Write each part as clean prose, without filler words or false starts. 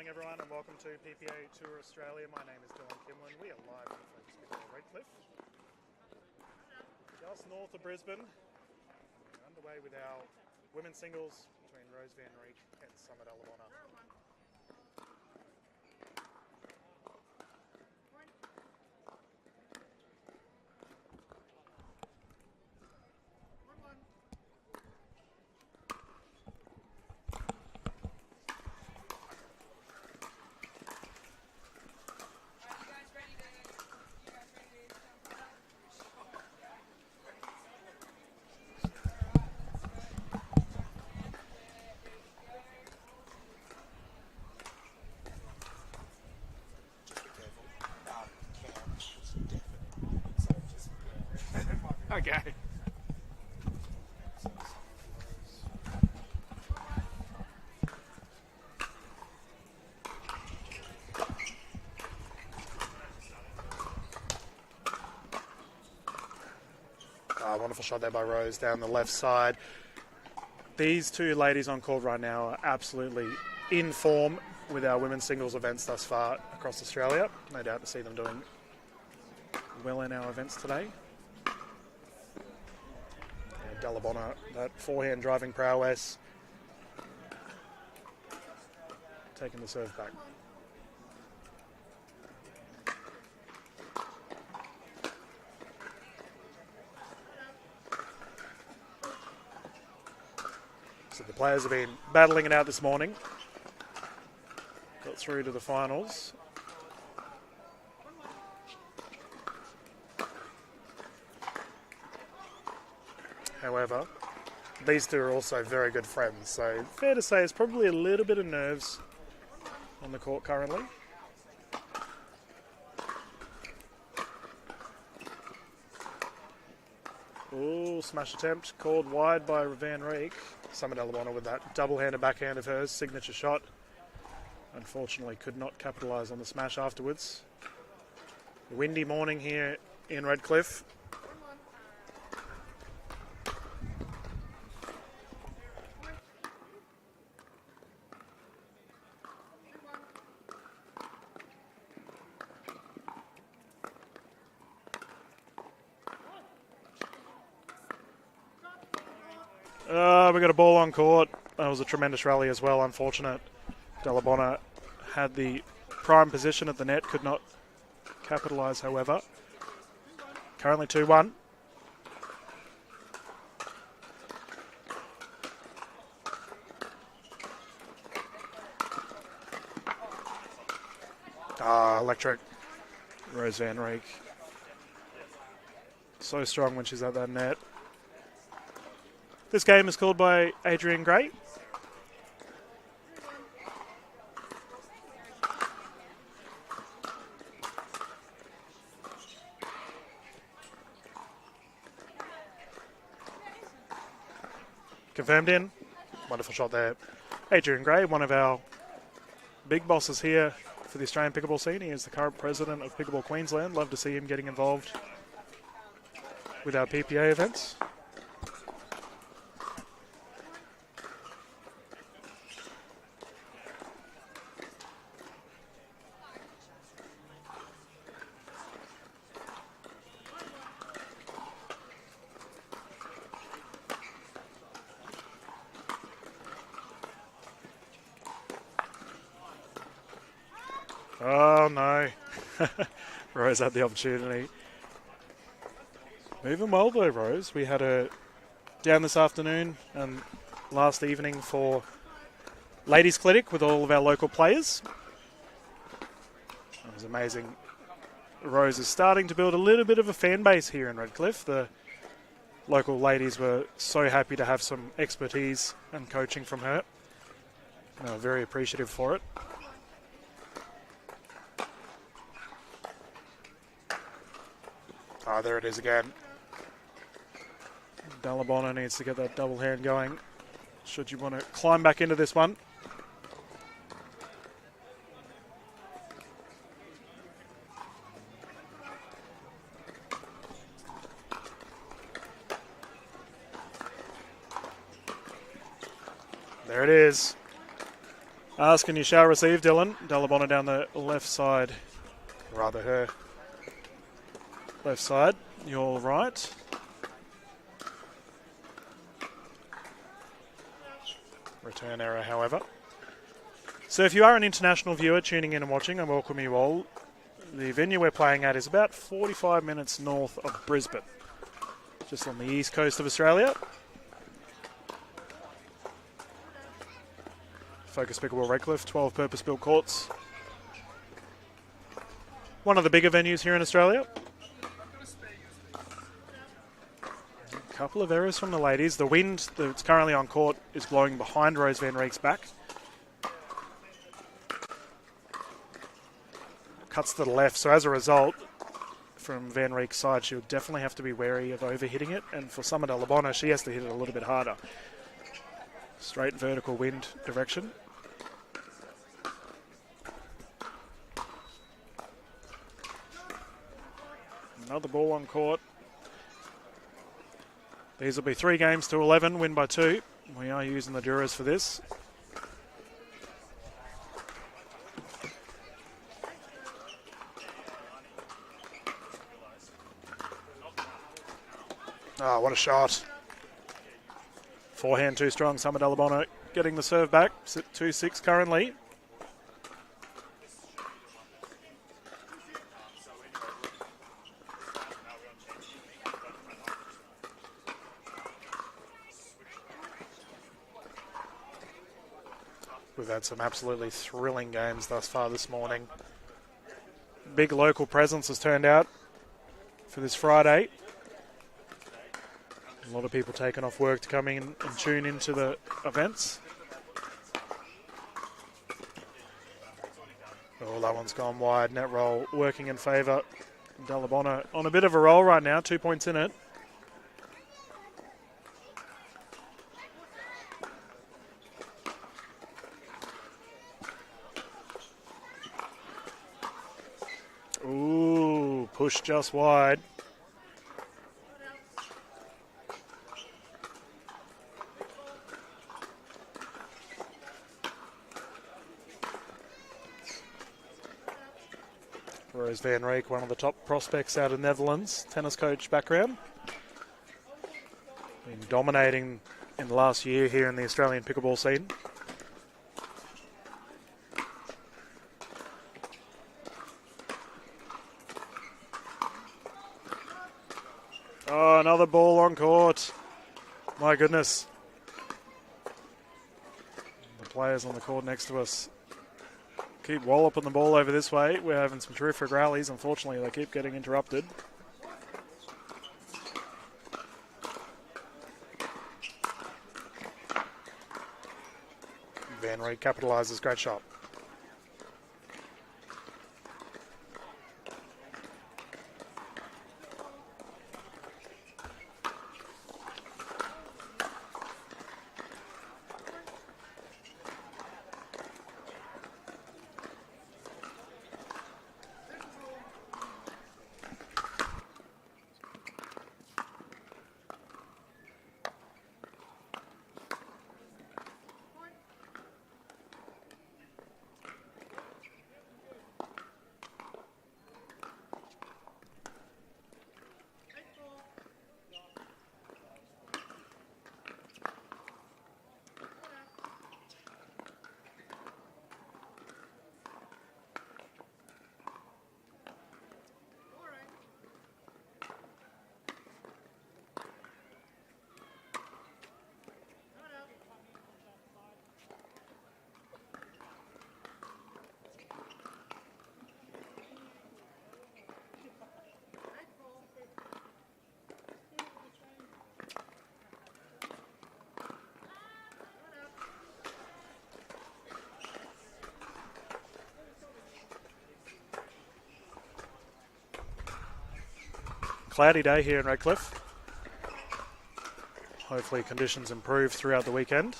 morning, everyone, and welcome to PPA Tour Australia. My name is Dylan Kimlin. We are live from Focus Pit Redcliffe, just north of Brisbane. We're underway with our women's singles between Roos Van Reek and Dalla-Bona. Okay. Wonderful shot there by Rose down the left side. These two ladies on court right now are absolutely in form with our women's singles events thus far across Australia. No doubt to see them doing well in our events today. Dalla-Bona, that forehand driving prowess, taking the serve back. So the players have been battling it out this morning. Got through to the finals. However, these two are also very good friends, so fair to say it's probably a little bit of nerves on the court currently. Ooh, smash attempt called wide by Van Reek. Dalla-Bona with that double-handed backhand of hers, signature shot. Unfortunately could not capitalise on the smash afterwards. Windy morning here in Redcliffe. We got a ball on court. That was a tremendous rally as well. Unfortunate. Dalla-Bona had the prime position at the net, could not capitalise, however. Currently 2-1. Electric. Roos Van Reek. So strong when she's at that net. This game is called by Adrian Gray. Confirmed in. Wonderful shot there. Adrian Gray, one of our big bosses here for the Australian pickleball scene. He is the current president of Pickleball Queensland. Love to see him getting involved with our PPA events. Oh no, Rose had the opportunity. Moving well though, Rose. We had her down this afternoon and last evening for Ladies Clinic with all of our local players. It was amazing. Rose is starting to build a little bit of a fan base here in Redcliffe. The local ladies were so happy to have some expertise and coaching from her. They were very appreciative for it. There it is again. Dalla-Bona needs to get that double hand going should you want to climb back into this one. There it is. Ask and you shall receive, Dylan. Dalla-Bona down the left side. Rather her left side. You're right. Return error, however. So if you are an international viewer tuning in and watching, I welcome you all. The venue we're playing at is about 45 minutes north of Brisbane, just on the east coast of Australia. Focus Pickleball Redcliffe, 12 purpose-built courts. One of the bigger venues here in Australia. A couple of errors from the ladies. The wind that's currently on court is blowing behind Roos Van Reek's back. Cuts to the left, so as a result, from Van Reek's side, she'll definitely have to be wary of overhitting it, and for Summer Dalla-Bona, she has to hit it a little bit harder. Straight vertical wind direction. Another ball on court. These will be 3 games to 11, win by 2. We are using the Duras for this. Oh, what a shot. Forehand too strong. Summer Dalla-Bona getting the serve back. 2-6 currently. We've had some absolutely thrilling games thus far this morning. Big local presence has turned out for this Friday. A lot of people taking off work to come in and tune into the events. Oh, that one's gone wide. Net roll working in favour. Dalla-Bona on a bit of a roll right now. 2 points in it. Ooh, push just wide. Roos Van Reek, one of the top prospects out of Netherlands, tennis coach background. Been dominating in the last year here in the Australian pickleball scene. Oh, another ball on court. My goodness. The players on the court next to us keep walloping the ball over this way. We're having some terrific rallies. Unfortunately, they keep getting interrupted. Van Reek capitalises. Great shot. Cloudy day here in Redcliffe. Hopefully conditions improve throughout the weekend.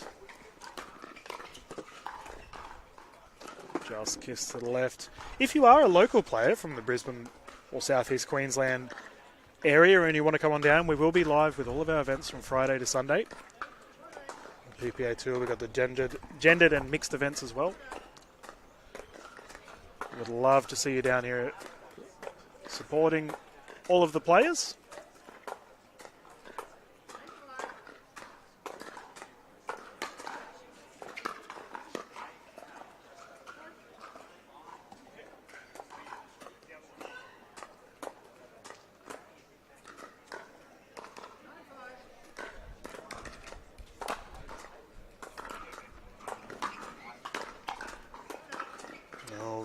Just kiss to the left. If you are a local player from the Brisbane or Southeast Queensland area and you want to come on down, we will be live with all of our events from Friday to Sunday. PPA tour, we've got the gendered and mixed events as well. Would love to see you down here supporting all of the players.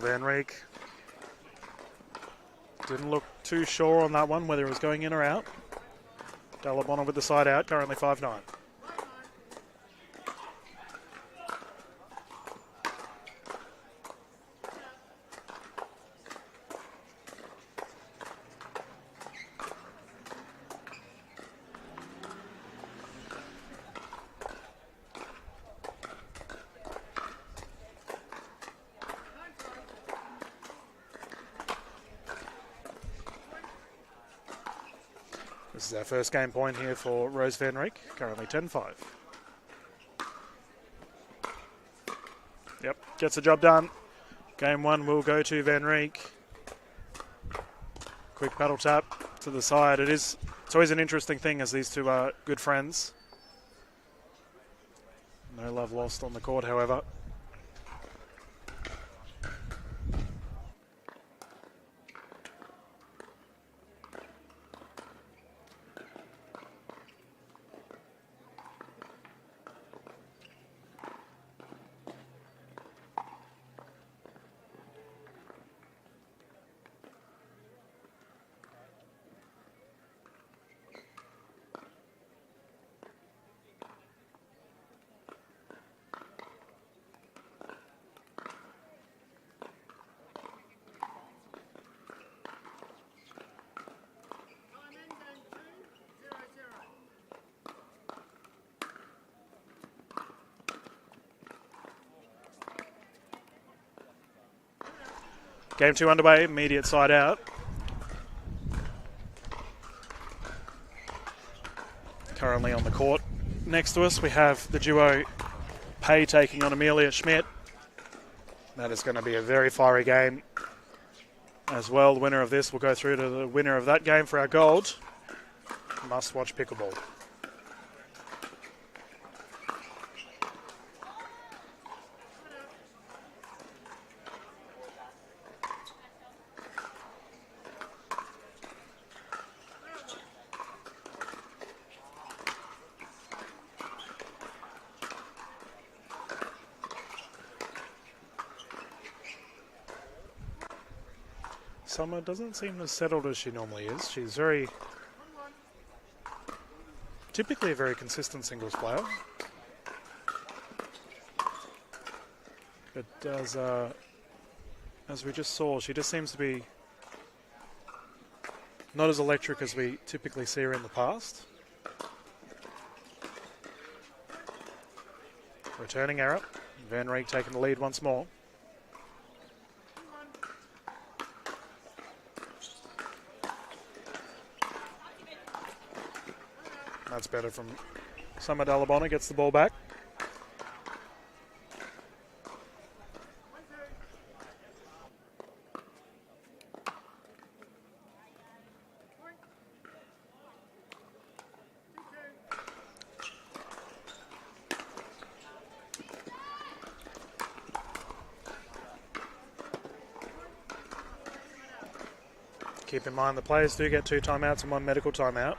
Van Reek didn't look too sure on that one, whether it was going in or out. Dalla-Bona with the side out, currently 5-9. This is our first game point here for Roos Van Reek, currently 10-5. Yep, gets the job done. Game one will go to Van Reek. Quick paddle tap to the side. It's always an interesting thing as these two are good friends. No love lost on the court, however. Game two underway, immediate side out. Currently on the court next to us, we have the duo Pay taking on Amelia Schmidt. That is going to be a very fiery game as well. The winner of this will go through to the winner of that game for our gold. Must watch pickleball. Summer doesn't seem as settled as she normally is. She's typically a very consistent singles player. But as we just saw, she just seems to be not as electric as we typically see her in the past. Returning error. Van Reek taking the lead once more. That's better from Summer Dalla-Bona, gets the ball back. Keep in mind the players do get 2 timeouts and 1 medical timeout.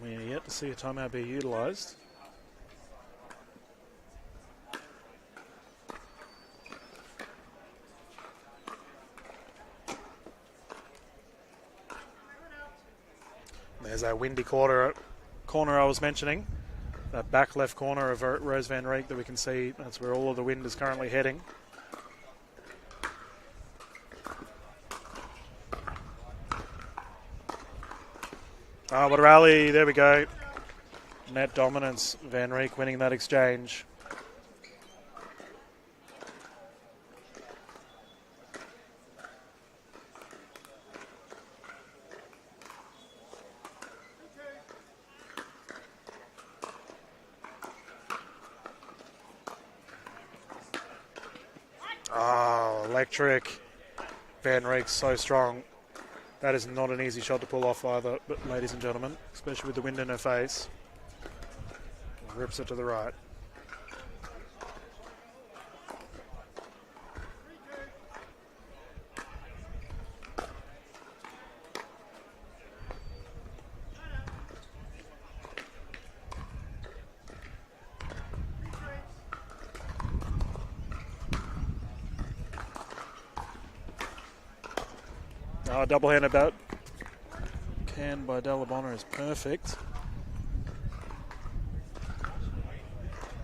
We are yet to see a timeout be utilised. There's our windy corner I was mentioning. That back left corner of Roos Van Reek that we can see. That's where all of the wind is currently heading. What a rally. There we go. Net dominance. Van Reek winning that exchange. Oh, electric. Van Reek so strong. That is not an easy shot to pull off either, but ladies and gentlemen, especially with the wind in her face, rips it to the right. Oh, double-handed bat can by Dalla-Bona is perfect.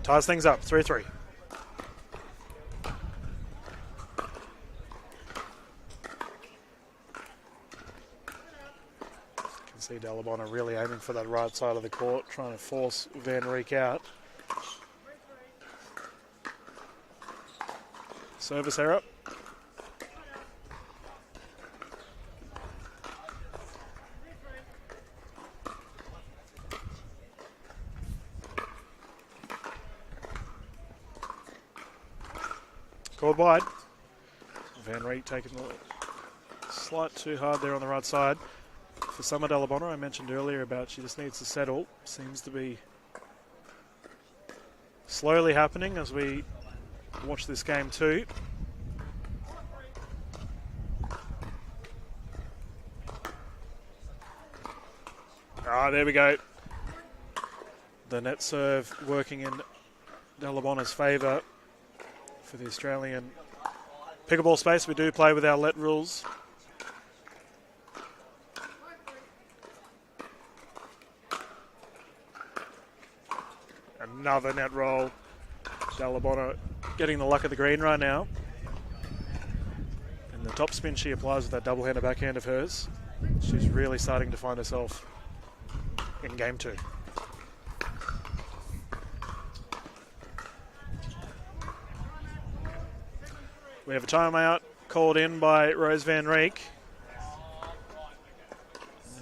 Ties things up, 3-3. You can see Dalla-Bona really aiming for that right side of the court, trying to force Van Reek out. Service error. Called wide. Van Reek taking a slight too hard there on the right side. For Summer Dalla-Bona, I mentioned earlier about she just needs to settle. Seems to be slowly happening as we watch this game too. Ah, there we go. The net serve working in Dalla-Bona's favour. For the Australian pickleball space, we do play with our let rules. Another net roll. Dalla-Bona getting the luck of the green right now. And the top spin she applies with that double-hander backhand of hers. She's really starting to find herself in game two. We have a timeout called in by Roos Van Reek.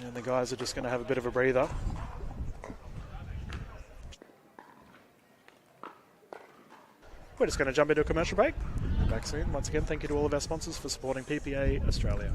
And the guys are just going to have a bit of a breather. We're just going to jump into a commercial break. Back soon. Once again, thank you to all of our sponsors for supporting PPA Australia.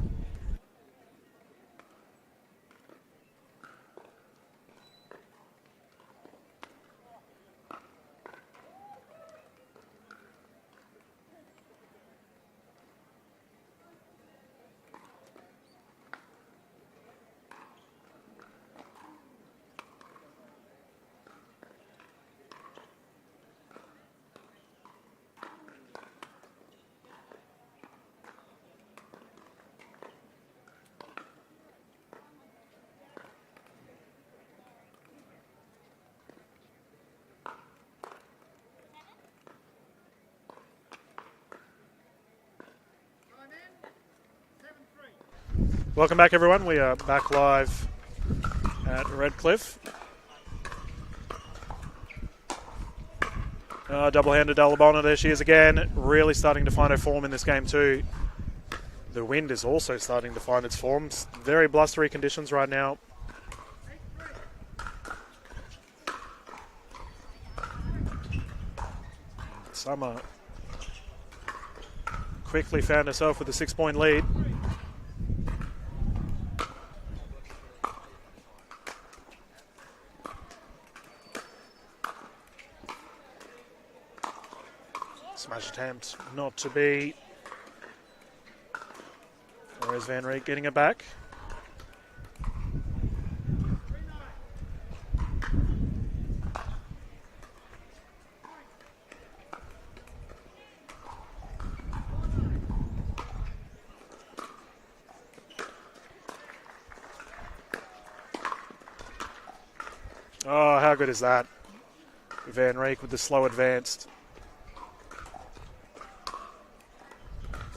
Welcome back, everyone. We are back live at Redcliffe. Double-handed Dalla-Bona, there she is again. Really starting to find her form in this game too. The wind is also starting to find its form. Very blustery conditions right now. Summer quickly found herself with a 6-point lead. Smash attempt not to be. Roos Van Reek getting it back. Oh, how good is that? Van Reek with the slow advanced.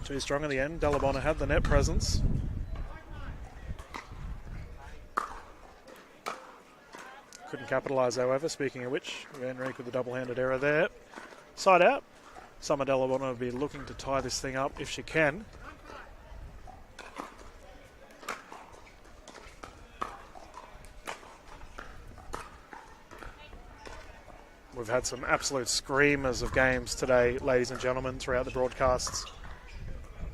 Too strong in the end. Dalla-Bona had the net presence. Couldn't capitalise, however. Speaking of which, Van Reek with the double-handed error there. Side out. Summer Dalla-Bona will be looking to tie this thing up if she can. We've had some absolute screamers of games today, ladies and gentlemen, throughout the broadcasts.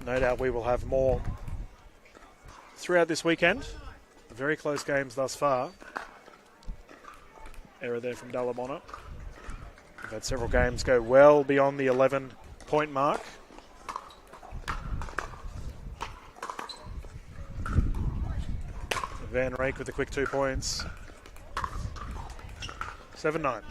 No doubt we will have more throughout this weekend. Very close games thus far. Error there from Dalla-Bona. We've had several games go well beyond the 11-point mark. Van Reek with the quick 2 points. 7-9.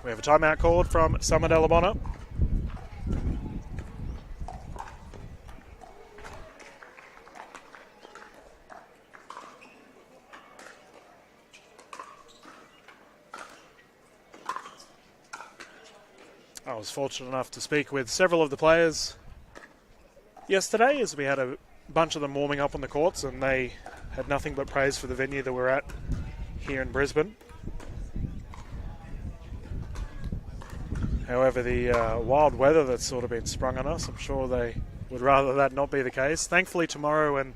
We have a timeout called from Summer Dalla-Bona. I was fortunate enough to speak with several of the players yesterday, as we had a bunch of them warming up on the courts, and they had nothing but praise for the venue that we're at here in Brisbane. However, the wild weather that's sort of been sprung on us, I'm sure they would rather that not be the case. Thankfully, tomorrow and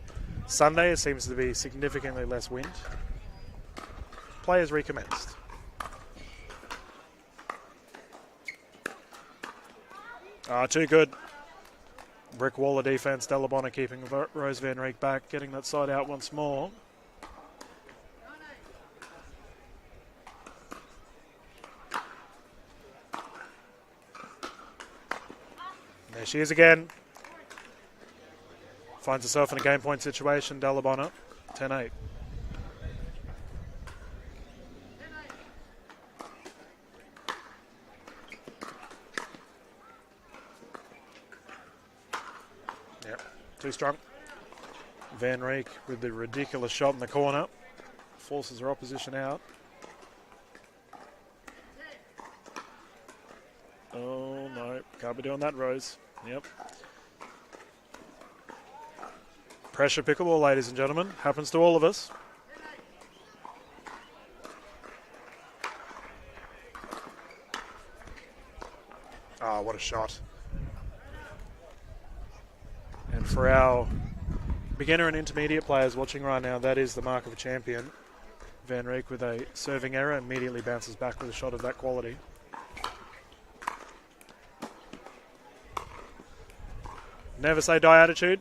Sunday, it seems to be significantly less wind. Players recommenced. Too good. Brick wall of defence. Dalla-Bona keeping Roos Van Reek back, getting that side out once more. There she is again. Finds herself in a game point situation. Dalla-Bona, 10-8. Yep, too strong. Van Reek with the ridiculous shot in the corner. Forces her opposition out. Oh no, can't be doing that, Rose. Yep. Pressure pickleball, ladies and gentlemen. Happens to all of us. Ah, what a shot. And for our beginner and intermediate players watching right now, that is the mark of a champion. Van Reek with a serving error immediately bounces back with a shot of that quality. Never say die attitude.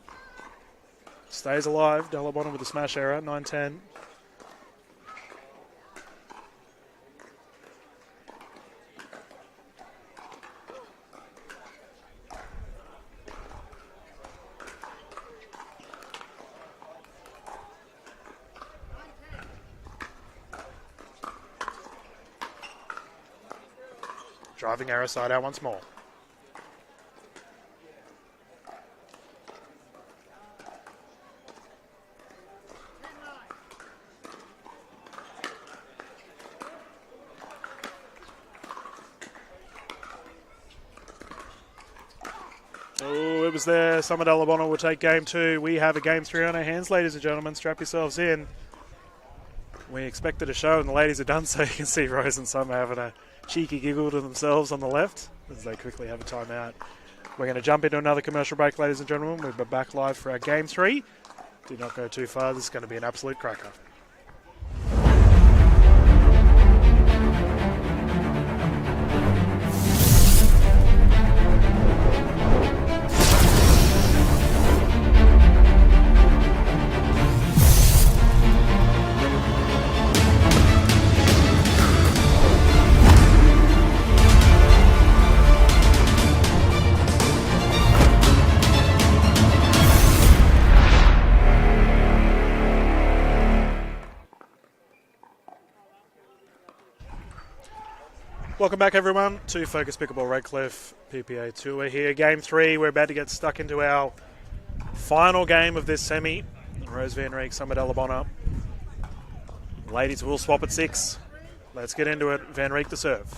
Stays alive. Dalla-Bona with a smash error. 9-10. Driving error side out once more. Oh, it was there. Summer Dalla-Bona will take game 2. We have a game 3 on our hands, ladies and gentlemen. Strap yourselves in. We expected a show, and the ladies have done so. You can see Rose and Summer having a cheeky giggle to themselves on the left as they quickly have a timeout. We're going to jump into another commercial break, ladies and gentlemen. We'll be back live for our game 3. Do not go too far. This is going to be an absolute cracker. Welcome back, everyone, to Focus Pickleball Redcliffe PPA Tour here. Game 3, we're about to get stuck into our final game of this semi. Roos Van Reek, Summer Dalla-Bona. Ladies will swap at 6. Let's get into it. Van Reek to serve.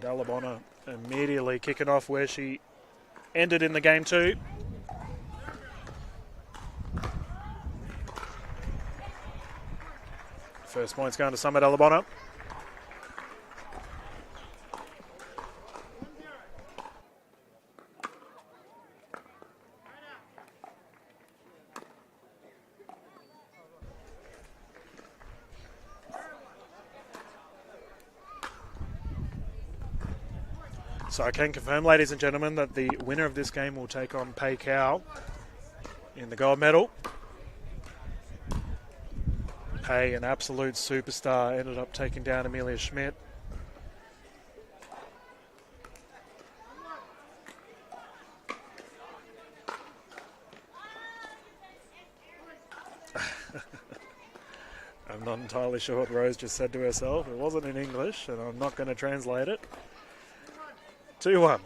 Dalla-Bona immediately kicking off where she ended in the game 2. First point's going to Summit Dalla-Bona. So I can confirm, ladies and gentlemen, that the winner of this game will take on Pei Cow in the gold medal. Pei, an absolute superstar, ended up taking down Amelia Schmidt. I'm not entirely sure what Rose just said to herself. It wasn't in English, and I'm not going to translate it. 2-1.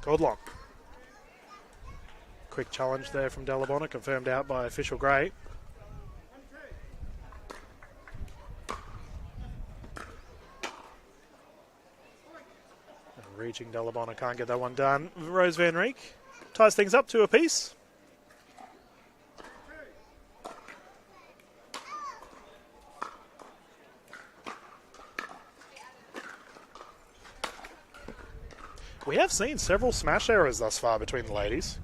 Called long. Quick challenge there from Dalla-Bona, confirmed out by official Gray. Reaching Dalla-Bona, can't get that one done. Roos Van Reek ties things up to a piece. We have seen several smash errors thus far between the ladies.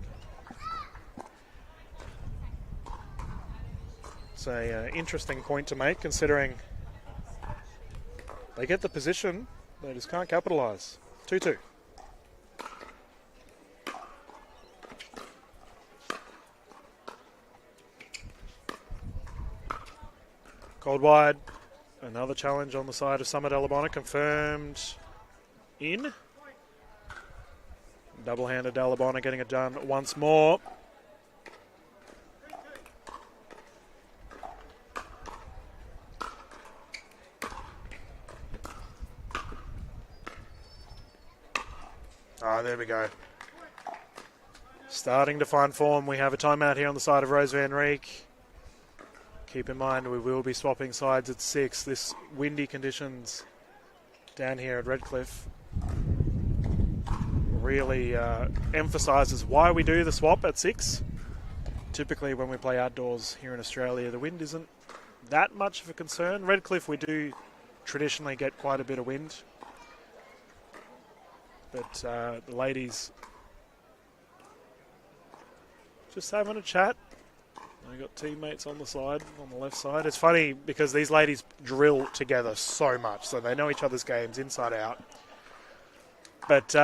It's an interesting point to make, considering they get the position, they just can't capitalise. 2-2. Cold wide. Another challenge on the side of Summit Dalla-Bona, confirmed in. Double-handed Dalla-Bona getting it done once more. There we go. Starting to find form. We have a timeout here on the side of Roos Van Reek. Keep in mind we will be swapping sides at 6. This windy conditions down here at Redcliffe really emphasises why we do the swap at 6. Typically when we play outdoors here in Australia, the wind isn't that much of a concern. Redcliffe, we do traditionally get quite a bit of wind. But the ladies just having a chat. They got teammates on the side, on the left side. It's funny because these ladies drill together so much, so they know each other's games inside out. But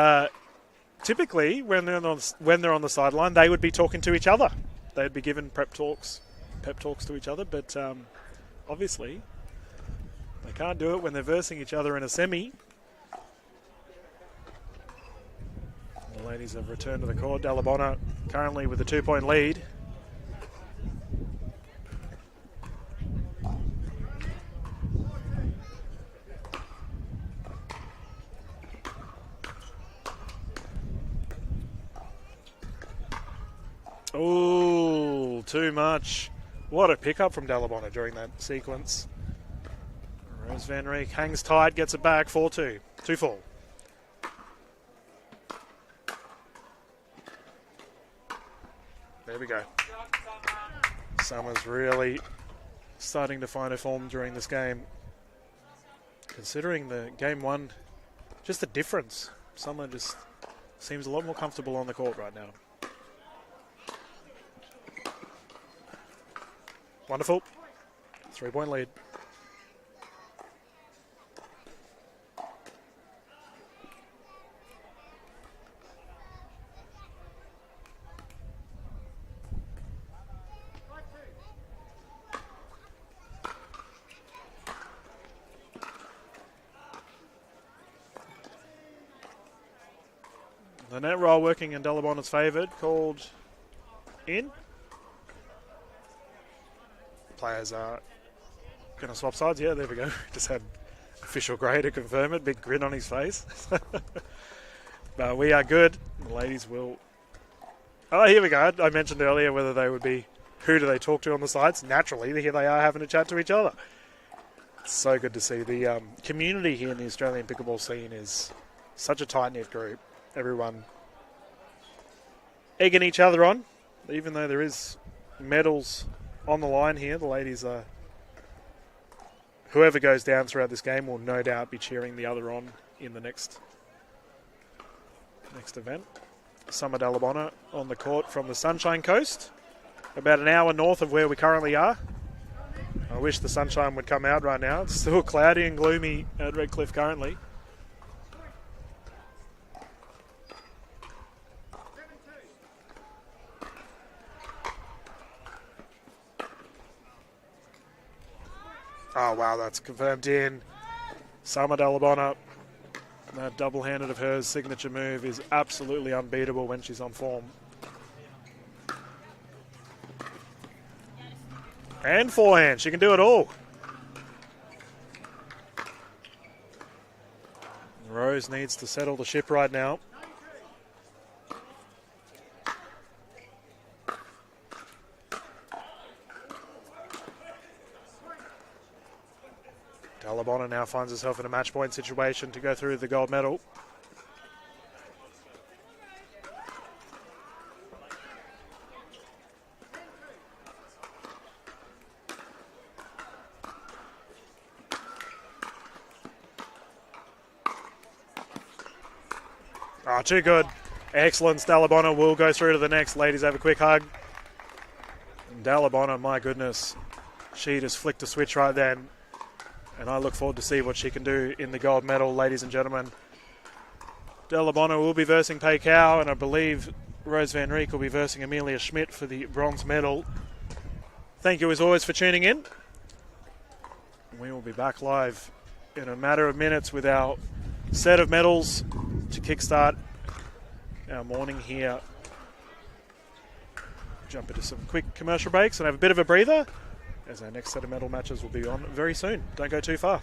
typically, when they're on the sideline, they would be talking to each other. They'd be giving pep talks to each other. But obviously, they can't do it when they're versing each other in a semi. The ladies have returned to the court. Dalla-Bona currently with a 2-point lead. Oh, too much. What a pickup from Dalla-Bona during that sequence. Roos Van Reek hangs tight, gets it back, 4-2. 2-4. There we go. Summer's really starting to find her form during this game. Considering the game one, just the difference. Summer just seems a lot more comfortable on the court right now. Wonderful. 3-point lead. The net roll working in Dalla-Bona's favoured, called in. Players are going to swap sides. Yeah, there we go. Just had official Gray to confirm it. Big grin on his face. But we are good. The ladies will... Oh, here we go. I mentioned earlier whether they would be... Who do they talk to on the sides? Naturally, here they are having a chat to each other. It's so good to see. The community here in the Australian pickleball scene is such a tight-knit group. Everyone egging each other on, even though there is medals on the line here. The ladies are, whoever goes down throughout this game will no doubt be cheering the other on in the next event. Summer Dalla-Bona on the court from the Sunshine Coast, about an hour north of where we currently are. I wish the sunshine would come out right now. It's still cloudy and gloomy at Redcliffe currently. Oh, wow, that's confirmed in. Summer Dalla-Bona, that double-handed of hers signature move is absolutely unbeatable when she's on form. And forehand, she can do it all. Rose needs to settle the ship right now. Dalla-Bona now finds herself in a match point situation to go through the gold medal. Oh, too good. Excellent. Dalla-Bona will go through to the next. Ladies, have a quick hug. And Dalla-Bona, my goodness, she just flicked a switch right then. And I look forward to see what she can do in the gold medal, ladies and gentlemen. Dalla-Bona will be versing Pei Kao, and I believe Roos Van Reek will be versing Amelia Schmidt for the bronze medal. Thank you as always for tuning in. We will be back live in a matter of minutes with our set of medals to kickstart our morning here. Jump into some quick commercial breaks and have a bit of a breather, as our next set of medal matches will be on very soon. Don't go too far.